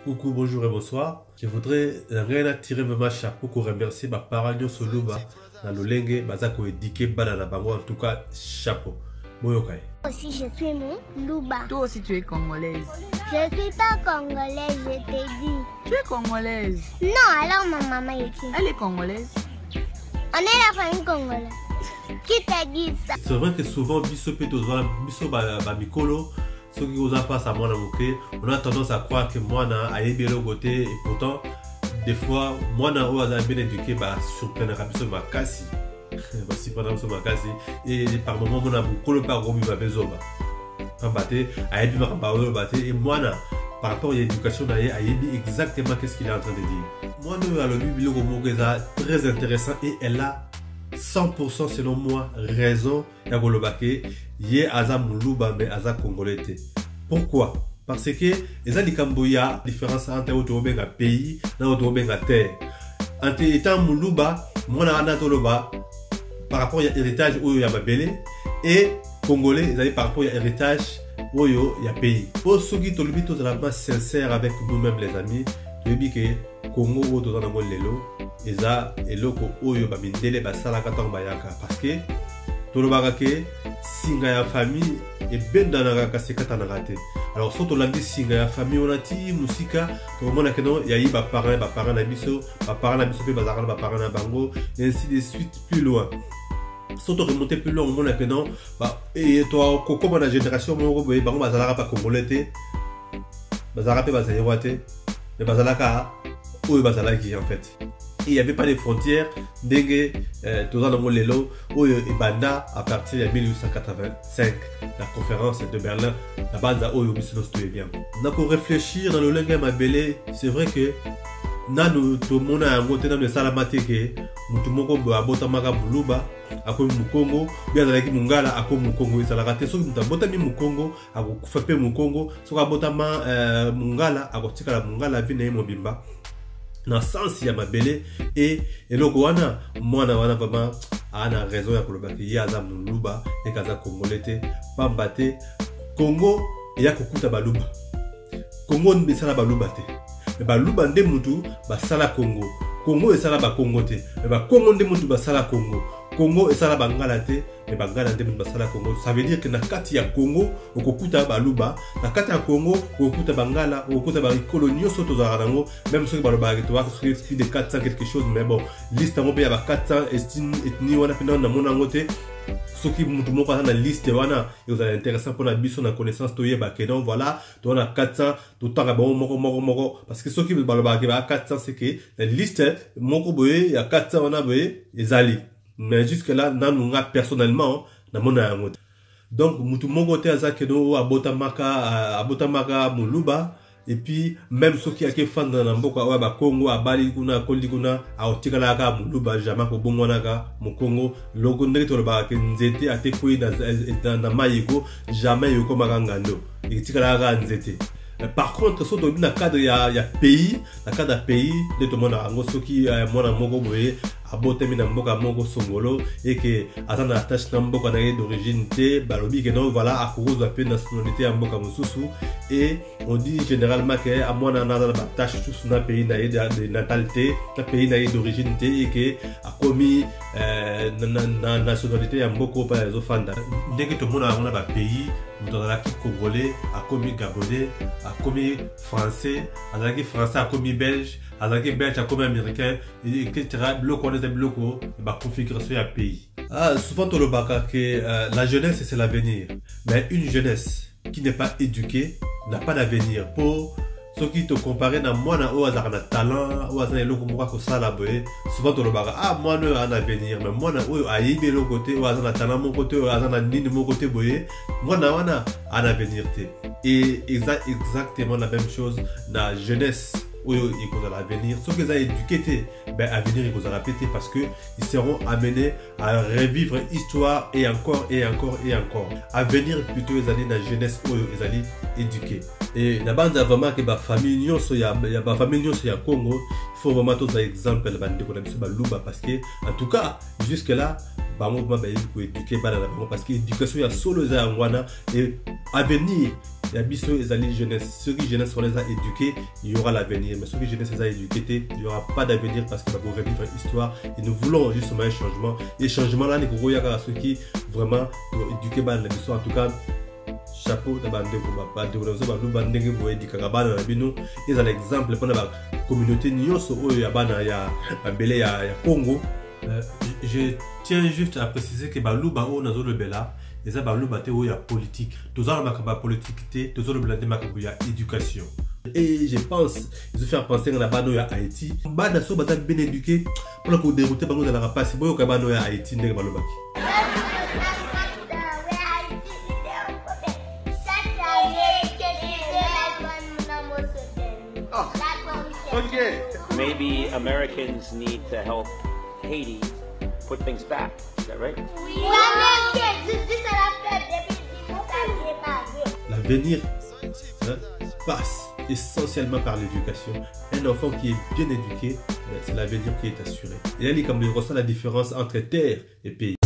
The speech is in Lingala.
Coucou, bonjour et bonsoir. Je voudrais tirer mon chapeau pour remercier ma parole sur Luba dans le lengue bazako éduqué banana bango en tout cas chapeau. Boyokai. Aussi je suis Luba. Toi aussi tu es congolaise. Je suis pas congolaise, je t'ai dit. Tu es congolaise. Non, alors ma maman est qui? Elle est congolaise. On est la famille congolaise. Qui t'a dit ça? C'est vrai que souvent biso peto biso ba mikolo ceux qui osent pas à moi on a tendance à croire que moi na ayebi le côté et pourtant des fois moi na o aza bien éduqué ba surprendre biso makasi. Voici pendant ce makasi et par moment on a beaucoup le pas gomi ba bezoba. En batté ayebi ba o batté et moi na par rapport à l'éducation ayebi exactement qu'est-ce qu'il est en train de dire. Moi na le bible ko très intéressant et elle a 100% selon moi raison ya kolobake ye aza muluba mais aza congolais. Pourquoi? Parce que eza likambo ya différence entre otobenga pays na otobenga terre. Entre étant muluba mona ana toloba par rapport à héritage oyo ya babele et congolais ezali par rapport à héritage oyo ya pays. Pour ceux qui tolobi totalement sincère avec nous-mêmes les amis, toyebi que Congo oyo toza nango lelo eza eloko oyo bamindele basalaka ntango bayaka parce que tolobaka ke singa ya famille ebendanaka kasi ekatanaka te. Alors so tolandi singa ya famille on ati musika tokomona keno yayi baparent na biso mpe bazalaka na baparent na bango ainsi de suite plus loin. So toremonte plus loin omona keno tokokoma na génération moko boye bango bazalaka pa congolais te bazalaka mpe bazalirwa te mais bazalaka oyo bazalaki en fait. Il n'y avait pas de frontières dengue toza nango lelo oyo ebanda à partir de 1885 la conférence de Berlin la banza oyo biso toye bien na ko réfléchir dans le lengue mabele. C'est vrai que nanu to mona yango te na mesala te ke mutu moko bo abotamaka muluba akomi mukongo bien azalaki mungala akomi mukongo esalaka te soki mutu abotami mukongo akokufa mpe mukongo soki abotama mungala akotikala mungala vi na ye mobimba na sens ya mabele et eloko wana mwana wana vraiment ana raison ya koloba ke ye aza muluba et kaza congolais te pamba te Congo ya kokuta baluba Congo besala baluba te mais baluba nde mutu basala Congo esala ba Congo te mais ba Congo nde mutu basala Congo esala bangala te mais bangala nde mutu basala Congo. Ça veut dire que na kati ya Congo okokuta baluba na kati ya Congo okokuta bangala okokuta ba colonie soto za rango même ceux qui baloba que toi plus de 400 quelque chose mais bon liste ngo pe ya ba 400 ethnie wana pena na mona ngote soki mutu moko na liste wana ils are intéressant pour la biso na connaissance to yeba que donc voilà to na 400 to tanga ba moko parce que soki baloba que ba 400 c'est que la liste moko boye ya 400 wana boye ezali. Mais jusque là nanunga personnellement na mona yango. Donc mutu moko te azake do abotamaka muluba et puis même ceux qui a fan na mboka wa ba Congo abali kuna kondi kuna aotikala ka muluba jamais ko bongwanaka mu Congo logo ndeki to ba ke nzete atekoi na mayiko jamais yoko makangando itikala ka nzete. Par contre, si on a cadre ya pays, la cadre pays, de tout le monde a un qui mona moko boye abote mina mboka moko songolo et que attend attache na mboka na d'origine te balobi que non voilà à cause de la nationalité à mboka mususu et on dit généralement que à moi na tâche tout na pays na de natalité na pays na d'origine te et que a commis na nationalité à mboka pa les ofanda dès que tout le monde a un pays dans la qui congolais a commis gabonais a commis français a commis belge a commis américain etc. Bloco ba configuration ya pays. Souvent on le baka que la jeunesse c'est l'avenir, mais une jeunesse qui n'est pas éduquée n'a pas d'avenir. Pour ceux qui te comparent na moi na o azar na talent o azar eloko moko ko sala boye souvent on le baka moi no un avenir mais moi na o ayibe le côté o azar na talent mon côté o azar na nini mon côté boye moi na wana un avenir te et exactement la même chose na jeunesse. Ils vont l'avenir. Ceux qui sont éduqués, ben avenir ils vont répéter parce que ils seront amenés à revivre l'histoire et encore et encore et encore. Avenir plutôt les années de la jeunesse où ils allaient éduquer. Et la bande vraiment que ma famille n'y a pas famille n'y a Congo. Il faut vraiment tous des exemples de bande de Luba parce que en tout cas jusque là bango ba éduquer parce que l'éducation ya solo za ngwana et avenir Il y a biso et les jeunesse. Ceux qui jeunesse sont les éduqués, il y aura l'avenir. Mais ceux qui jeunesse les éduqués, il n'y aura pas d'avenir parce qu'il va vous revivre l'histoire. Et nous voulons justement un changement. Et les changements là, il y a ceux qui vraiment éduqués par l'histoire. En tout cas, chapeau de bande ils ont l'exemple pour la communauté nyonso oyo ya belé ya Congo. Je tiens juste à préciser que baluba o nazo le bela eza baluba te oyo ya politique tozala makaba politique te tozolo blande makabo ya éducation. Et je pense ils faire penser na bano ya Haïti bana so bata bien éduqué pour la ko dérouter bango dans la rapace boyo ka bano ya Haïti ndenge balobaki. Okay. Maybe Americans need to help Haiti put things back. Is that right? L'avenir passe essentiellement par l'éducation. Un enfant qui est bien éduqué, c'est l'avenir qui est assuré. Et là, il y a comme la différence entre terre et pays.